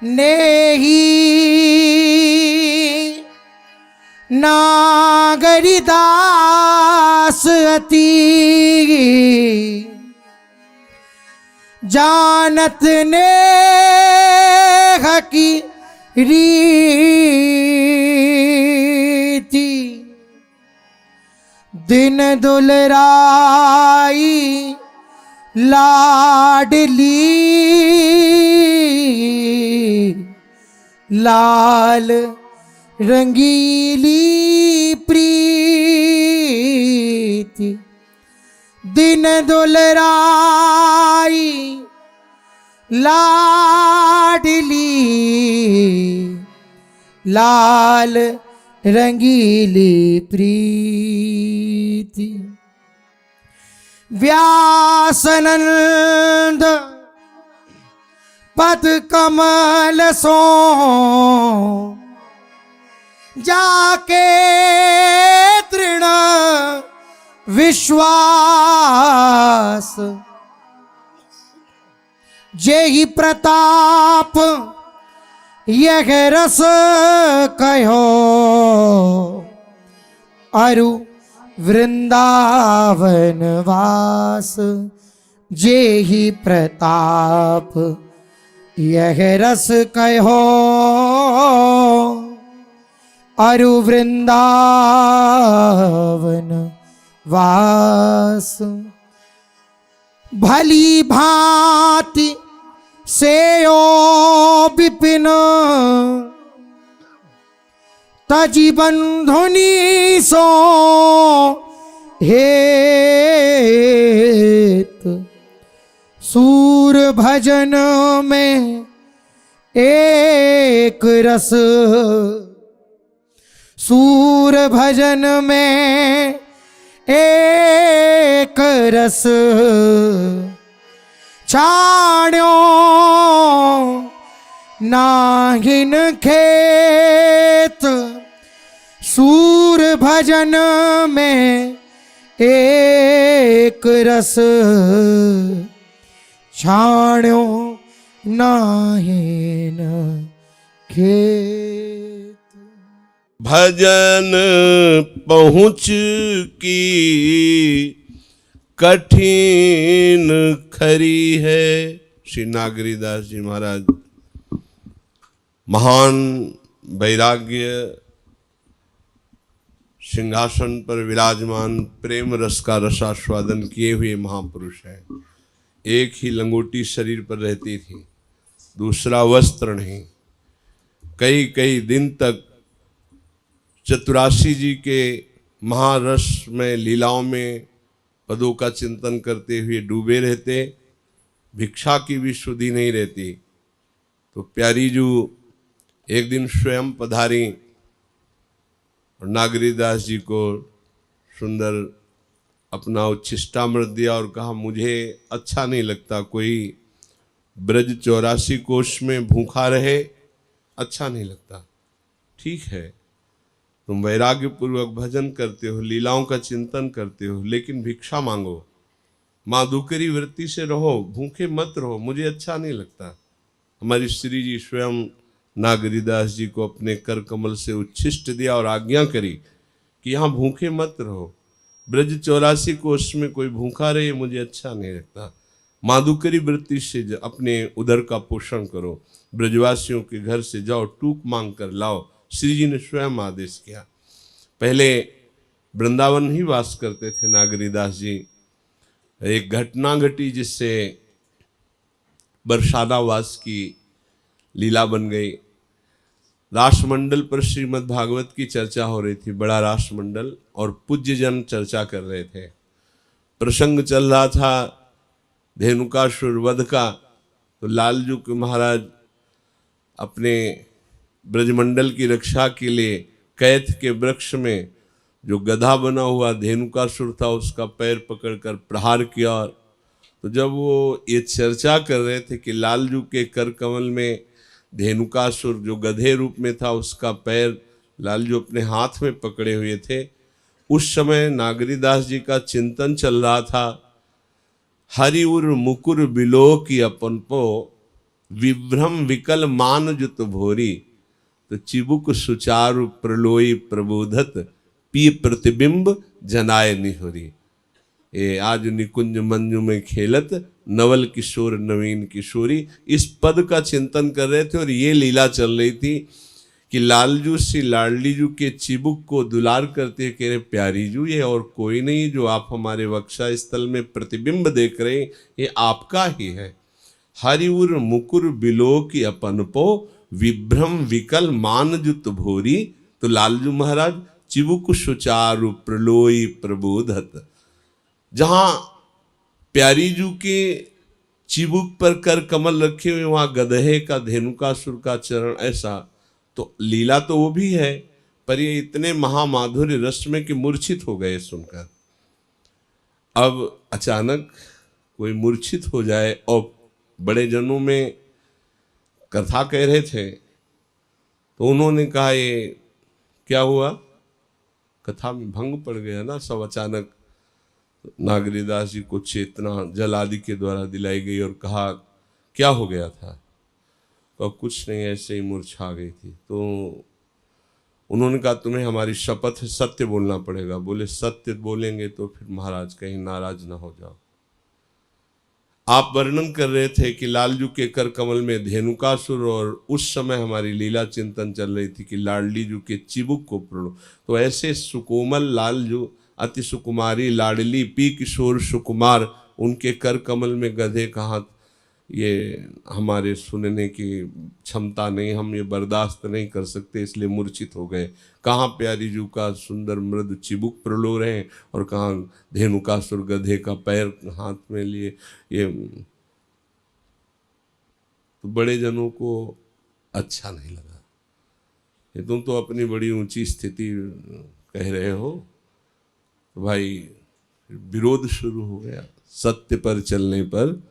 नेही नागरिदास अति जानत ने की रीति दिन दुलराई लाडली लाल रंगीली प्रीति दिन दुलराई लाडली लाल रंगीली प्रीति व्यासनंद पद कमल सो जाके तृण विश्वास जेहि प्रताप यह रस कहो अरु वृंदावन वास जेहि प्रताप यह रस कहो अरु वृंदावन वास भली भांति से ओ विपिन तजी बंधुनी सो हेत सूर भजन में एक रस सूर भजन में एक रस छाड़ो नाहिन खेत सूर भजन में एक रस छाड़ो नाहिन खेत भजन पहुँच की कठिन खरी है। श्री नागरीदास जी महाराज महान वैराग्य सिंहासन पर विराजमान प्रेम रस का रसास्वादन किए हुए महापुरुष हैं। एक ही लंगोटी शरीर पर रहती थी, दूसरा वस्त्र नहीं। कई कई दिन तक चतुरासी जी के महारस में लीलाओं में पदों का चिंतन करते हुए डूबे रहते, भिक्षा की भी शुद्धि नहीं रहती। तो प्यारी जू एक दिन स्वयं पधारी और नागरीदास जी को सुंदर अपना उच्छिष्टामृत दिया और कहा, मुझे अच्छा नहीं लगता कोई ब्रज 84 कोश में भूखा रहे, अच्छा नहीं लगता। ठीक है, तुम वैराग्य पूर्वक भजन करते हो, लीलाओं का चिंतन करते हो, लेकिन भिक्षा मांगो, माधुकरी वृत्ति से रहो, भूखे मत रहो, मुझे अच्छा नहीं लगता। हमारी श्री जी स्वयं नागरीदास जी को अपने कर कमल से उच्छिष्ट दिया और आज्ञा करी कि यहाँ भूखे मत रहो, ब्रज 84 कोश में कोई भूखा रहे, मुझे अच्छा नहीं लगता। माधुकरी वृत्ति से अपने उदर का पोषण करो, ब्रजवासियों के घर से जाओ, टूक मांग कर लाओ। श्री जी ने स्वयं आदेश किया। पहले वृंदावन ही वास करते थे नागरीदास जी। एक घटना घटी जिससे बरसाना वास की लीला बन गई। रासमंडल पर श्रीमद् भागवत की चर्चा हो रही थी, बड़ा रासमंडल, और पूज्य जन चर्चा कर रहे थे। प्रसंग चल रहा था धेनुकासुर वध का। तो लालजू के महाराज अपने ब्रजमंडल की रक्षा के लिए कैथ के वृक्ष में जो गधा बना हुआ धेनुकासुर था उसका पैर पकड़कर प्रहार किया। तो जब वो ये चर्चा कर रहे थे कि लालजू के कर कमल में धेनुकासुर जो गधे रूप में था उसका पैर लालजू अपने हाथ में पकड़े हुए थे, उस समय नागरीदास जी का चिंतन चल रहा था। हरि उर मुकुर बिलो की अपन पो विभ्रम विकल मान जुत भोरी, तो चिबुक सुचारु प्रलोई प्रबोधत, पी प्रतिबिंब जनाय निहोरी। ये आज निकुंज मंजू में खेलत, नवल किशोर नवीन किशोरी, इस पद का चिंतन कर रहे थे। और ये लीला चल रही थी कि लालजू सी लाडली जू के चिबुक को दुलार करते कह रहे प्यारी जू, ये और कोई नहीं, जो आप हमारे वक्षा स्थल में प्रतिबिंब देख रहे हैं ये आपका ही है। हरिउर मुकुर बिलो की अपन पो, विभ्रम विकल मान जुत भोरी। तो लालजू महाराज चिबुक सुचारु प्रलोई प्रबोधत, जहां प्यारी जू के चिबुक पर कर कमल रखे हुए वहां गधे का धेनुकासुर का चरण, ऐसा तो लीला तो वो भी है, पर ये इतने महामाधुर्य रस में कि मूर्छित हो गए सुनकर। अब अचानक कोई मूर्छित हो जाए, और बड़े जनों में कथा कह रहे थे तो उन्होंने कहा ये क्या हुआ, कथा में भंग पड़ गया ना सब। अचानक नागरीदास जी को चेतना जल आदि के द्वारा दिलाई गई और कहा क्या हो गया था, तो कुछ नहीं, ऐसे ही मूर्छा गई थी। तो उन्होंने कहा तुम्हें हमारी शपथ है, सत्य बोलना पड़ेगा। बोले सत्य बोलेंगे तो फिर महाराज कहीं नाराज ना हो जाओ। आप वर्णन कर रहे थे कि लालजू के कर कमल में धेनुकासुर, और उस समय हमारी लीला चिंतन चल रही थी कि लाडली जू के चिबुक को प्रणो। तो ऐसे सुकोमल लालजू, अति सुकुमारी लाडली, पी किशोर सुकुमार, उनके कर कमल में गधे का हाथ, ये हमारे सुनने की क्षमता नहीं, हम ये बर्दाश्त नहीं कर सकते, इसलिए मूर्छित हो गए। कहाँ प्यारी जू का सुंदर मृद चिबुक प्रलो रहे और कहाँ धेनुकासुर गधे का पैर हाथ में लिए। ये तो बड़े जनों को अच्छा नहीं लगा। ये तुम तो अपनी बड़ी ऊंची स्थिति कह रहे हो, तो भाई विरोध शुरू हो गया। सत्य पर चलने पर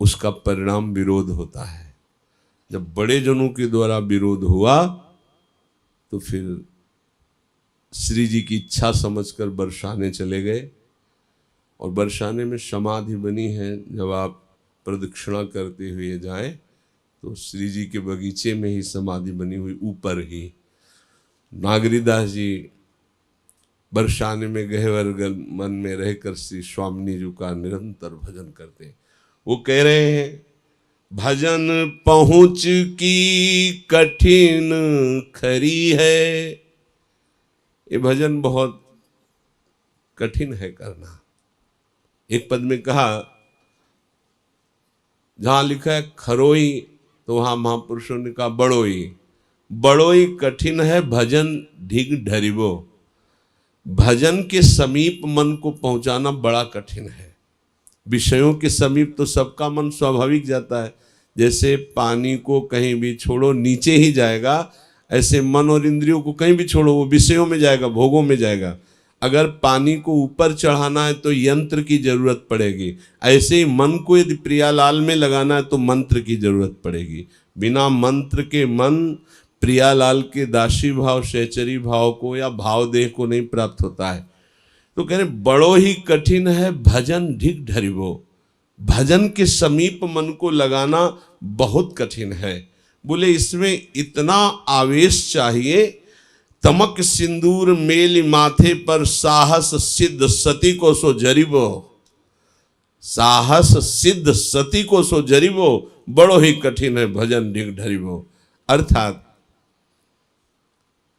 उसका परिणाम विरोध होता है। जब बड़े जनों के द्वारा विरोध हुआ तो फिर श्री जी की इच्छा समझकर बरसाने चले गए, और बरसाने में समाधि बनी है। जब आप प्रदक्षिणा करते हुए जाएं तो श्री जी के बगीचे में ही समाधि बनी हुई, ऊपर ही। नागरीदास जी बरसाने में गहवर मन में रहकर श्री स्वामिनी जी का निरंतर भजन करते। वो कह रहे हैं भजन पहुँच की कठिन खरी है। ये भजन बहुत कठिन है करना। एक पद में कहा, जहां लिखा है खरोई तो वहां महापुरुषों ने कहा बड़ोई। बड़ोई कठिन है भजन ढिग ढरिबो। भजन के समीप मन को पहुंचाना बड़ा कठिन है। विषयों के समीप तो सबका मन स्वाभाविक जाता है। जैसे पानी को कहीं भी छोड़ो नीचे ही जाएगा, ऐसे मन और इंद्रियों को कहीं भी छोड़ो वो विषयों में जाएगा, भोगों में जाएगा। अगर पानी को ऊपर चढ़ाना है तो यंत्र की जरूरत पड़ेगी। ऐसे ही मन को यदि प्रियालाल में लगाना है तो मंत्र की जरूरत पड़ेगी। बिना मंत्र के मन प्रियालाल के दासी भाव, सहचरी भाव को या भाव देह को नहीं प्राप्त होता है। तो कह रहे बड़ो ही कठिन है भजन ढिग ढरिबो। भजन के समीप मन को लगाना बहुत कठिन है। बोले इसमें इतना आवेश चाहिए, तमक सिंदूर मेल माथे पर साहस सिद्ध सती को सो जरिबो। साहस सिद्ध सती को सो जरिबो, बड़ो ही कठिन है भजन ढिग ढरिबो। अर्थात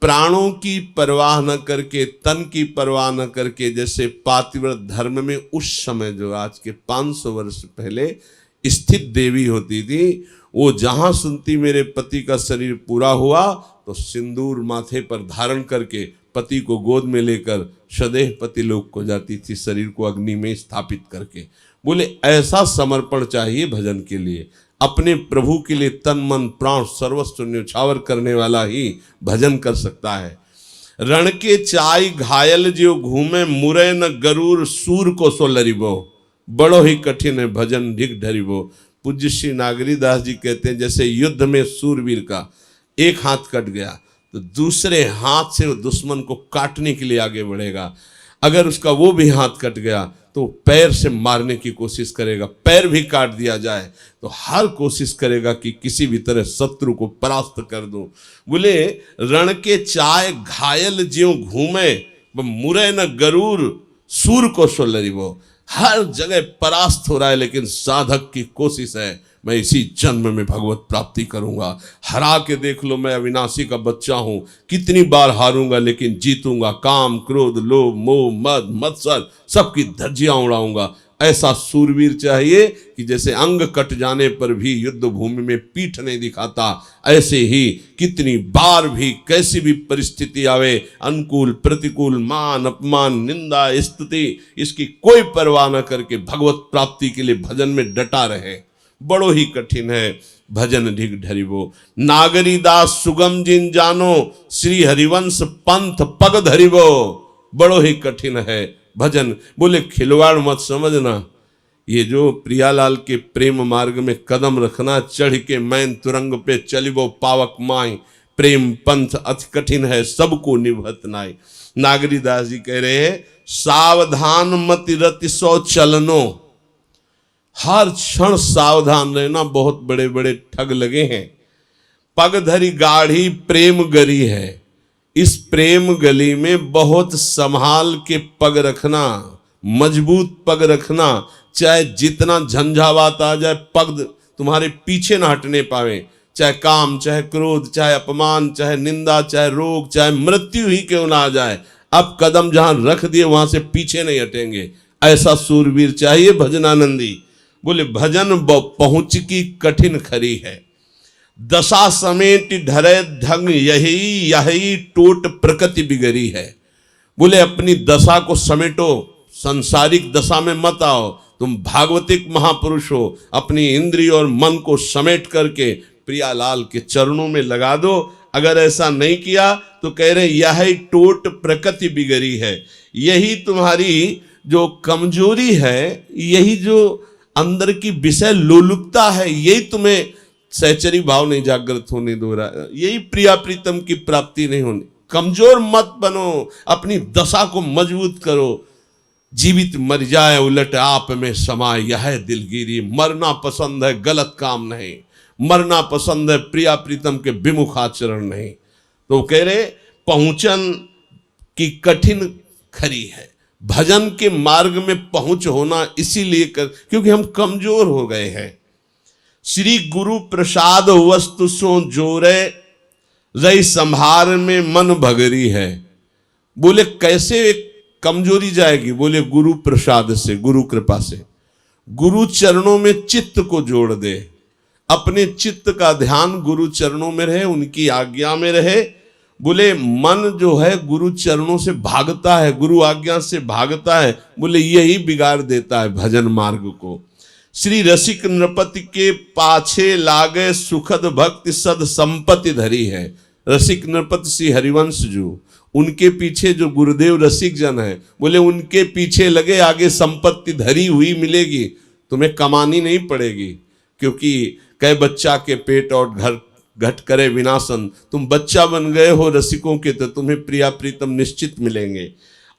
प्राणों की परवाह न करके, तन की परवाह न करके, जैसे पातिव्रत धर्म में उस समय जो आज के 500 वर्ष पहले स्थित देवी होती थी, वो जहां सुनती मेरे पति का शरीर पूरा हुआ तो सिंदूर माथे पर धारण करके पति को गोद में लेकर सदैव पति लोक को जाती थी, शरीर को अग्नि में स्थापित करके। बोले ऐसा समर्पण चाहिए भजन के लिए। अपने प्रभु के लिए तन मन प्राण सर्वस्व न्यौछावर करने वाला ही भजन कर सकता है। रण के चाय घायल जो घूमे, मुरे न गरूर सूर को सो लरिबो। बड़ो ही कठिन है भजन ढिग ढरिबो। पूज्य श्री नागरीदास जी कहते हैं जैसे युद्ध में सूरवीर का एक हाथ कट गया तो दूसरे हाथ से वो दुश्मन को काटने के लिए आगे बढ़ेगा। अगर उसका वो भी हाथ कट गया तो पैर से मारने की कोशिश करेगा, पैर भी काट दिया जाए तो हर कोशिश करेगा कि किसी भी तरह शत्रु को परास्त कर दूं। बोले रण के चाय घायल ज्यों घूमे, मुरे न गरूर सूर को सोलरिवो। हर जगह परास्त हो रहा है, लेकिन साधक की कोशिश है मैं इसी जन्म में भगवत प्राप्ति करूंगा। हरा के देख लो, मैं अविनाशी का बच्चा हूं, कितनी बार हारूंगा लेकिन जीतूंगा। काम क्रोध लोभ मोह मद मत्सर सबकी धज्जियां उड़ाऊंगा। ऐसा सूरवीर चाहिए कि जैसे अंग कट जाने पर भी युद्ध भूमि में पीठ नहीं दिखाता, ऐसे ही कितनी बार भी कैसी भी परिस्थिति आवे, अनुकूल प्रतिकूल मान अपमान निंदा स्तुति, इसकी कोई परवाह न करके भगवत प्राप्ति के लिए भजन में डटा रहे। बड़ो ही कठिन है भजन ढिग ढरिबो। नागरी दास सुगम जिन जानो, श्री हरिवंश पंथ पग धरिबो। बड़ो ही कठिन है भजन। बोले खिलवाड़ मत समझना, ये जो प्रियालाल के प्रेम मार्ग में कदम रखना, चढ़ के मैन तुरंग पे चलिबो पावक माई। प्रेम पंथ अति कठिन है, सबको निभत नाई। नागरी दास जी कह रहे हैं सावधान मति रति सौ चलनो। हर क्षण सावधान रहना, बहुत बड़े बड़े ठग लगे हैं। पग धरी गाढ़ी प्रेम गरी है, इस प्रेम गली में बहुत संभाल के पग रखना, मजबूत पग रखना। चाहे जितना झंझावात आ जाए, पग तुम्हारे पीछे ना हटने पावे। चाहे काम, चाहे क्रोध, चाहे अपमान, चाहे निंदा, चाहे रोग, चाहे मृत्यु ही क्यों ना आ जाए, अब कदम जहां रख दिए वहां से पीछे नहीं हटेंगे। ऐसा सूरवीर चाहिए भजनानंदी। बोले भजन पहुंच की कठिन खरी है, दशा समेत ढरे ढंग यही यही टोट प्रकृति बिगड़ी है। बोले अपनी दशा को समेटो, संसारिक दशा में मत आओ, तुम भागवतिक महापुरुष हो। अपनी इंद्रिय और मन को समेट करके प्रियालाल के चरणों में लगा दो। अगर ऐसा नहीं किया तो कह रहे यही टोट प्रकृति बिगड़ी है। यही तुम्हारी जो कमजोरी है, यही जो अंदर की विषय लोलुपता है, यही तुम्हें सहचरी भाव नहीं जागृत होने दो रहा है, यही प्रिया प्रीतम की प्राप्ति नहीं होनी। कमजोर मत बनो, अपनी दशा को मजबूत करो। जीवित मर जाए उलट आप में समाए, यह दिलगिरी। मरना पसंद है, गलत काम नहीं। मरना पसंद है, प्रिया प्रीतम के विमुख आचरण नहीं। तो कह रहे पहुंचन की कठिन खरी है। भजन के मार्ग में पहुंच होना इसीलिए क्योंकि हम कमजोर हो गए हैं। श्री गुरु प्रसाद वस्तु सो जोरे, रही संभार में मन भगरी है। बोले कैसे कमजोरी जाएगी? बोले गुरु प्रसाद से, गुरु कृपा से। गुरु चरणों में चित्त को जोड़ दे, अपने चित्त का ध्यान गुरु चरणों में रहे, उनकी आज्ञा में रहे। बोले मन जो है गुरु चरणों से भागता है, गुरु आज्ञा से भागता है। बोले यही बिगाड़ देता है भजन मार्ग को। श्री रसिक नृपति के पाछे लागे, सुखद भक्ति सद संपत्ति धरी है। रसिक नृपति श्री हरिवंश जो, उनके पीछे जो गुरुदेव रसिक जन है, बोले उनके पीछे लगे, आगे संपत्ति धरी हुई मिलेगी, तुम्हें कमानी नहीं पड़ेगी। क्योंकि कई बच्चा के पेट और घर घट करे विनाशन, तुम बच्चा बन गए हो रसिकों के, तो तुम्हें प्रिया प्रीतम निश्चित मिलेंगे।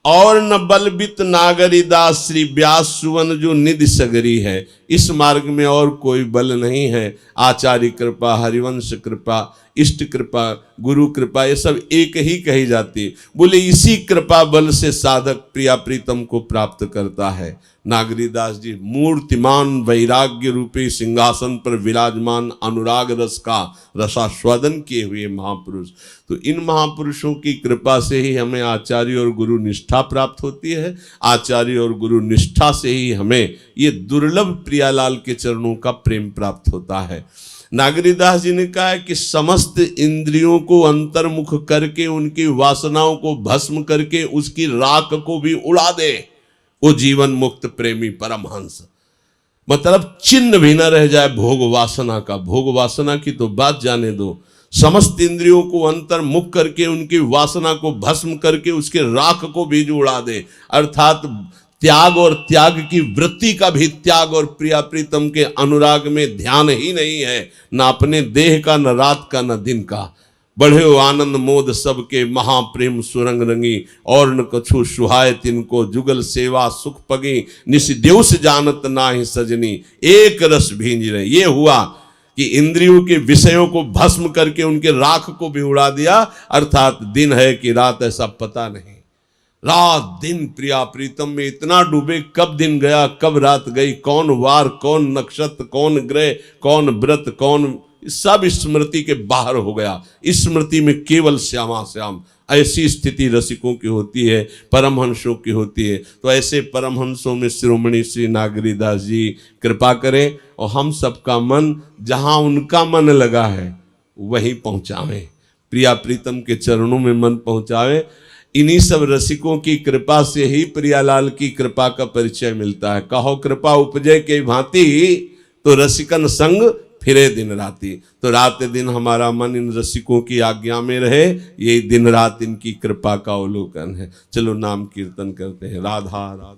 और न बलबित नागरी दास श्री व्यास सुवन जो निधि सगरी है। इस मार्ग में और कोई बल नहीं है। आचार्य कृपा, हरिवंश कृपा, इष्ट कृपा, गुरु कृपा, ये सब एक ही कही जाती है। बोले इसी कृपा बल से साधक प्रिया प्रीतम को प्राप्त करता है। नागरीदास जी मूर्तिमान वैराग्य रूपी सिंहासन पर विराजमान, अनुराग रस का रसास्वादन किए हुए महापुरुष। तो इन महापुरुषों की कृपा से ही हमें आचार्य और गुरु निष्ठा प्राप्त होती है। आचार्य और गुरु निष्ठा से ही हमें ये दुर्लभ प्रियालाल के चरणों का प्रेम प्राप्त होता है। नागरीदास जी ने कहा है कि समस्त इंद्रियों को अंतर्मुख करके, उनकी वासनाओं को भस्म करके, उसकी राख को भी उड़ा दे, वो जीवन मुक्त प्रेमी परमहंस। मतलब चिन्ह भी न रह जाए भोग वासना का। भोग वासना की तो बात जाने दो, समस्त इंद्रियों को अंतर्मुख करके, उनकी वासना को भस्म करके, उसके राख को भी उड़ा दे। अर्थात त्याग और त्याग की वृत्ति का भी त्याग, और प्रिया प्रीतम के अनुराग में ध्यान ही नहीं है, न अपने देह का, न रात का, न दिन का। बढ़े आनंद मोद सबके महाप्रेम सुरंग रंगी, और न कछु सुहाय तिनको जुगल सेवा सुख पगी, निस देउस जानत नाही सजनी एक रस भींज रहे। ये हुआ कि इंद्रियों के विषयों को भस्म करके उनके राख को भी उड़ा दिया, अर्थात दिन है कि रात ऐसा पता नहीं। रात दिन प्रिया प्रीतम में इतना डूबे, कब दिन गया कब रात गई, कौन वार कौन नक्षत्र कौन ग्रह कौन व्रत कौन, सब स्मृति के बाहर हो गया। स्मृति में केवल श्यामा श्याम। ऐसी स्थिति रसिकों की होती है, परमहंसों की होती है। तो ऐसे परमहंसों में शिरोमणि श्री नागरीदास जी कृपा करें और हम सबका मन जहां उनका मन लगा है वहीं पहुंचावें, प्रिया प्रीतम के चरणों में मन पहुंचावें। इन्हीं सब रसिकों की कृपा से ही प्रियालाल की कृपा का परिचय मिलता है। कहो कृपा उपजय के भांति, तो रसिकन संग फिरे दिन राती। तो रात दिन हमारा मन इन रसिकों की आज्ञा में रहे, यही दिन रात इनकी कृपा का अवलोकन है। चलो नाम कीर्तन करते हैं। राधा राधा।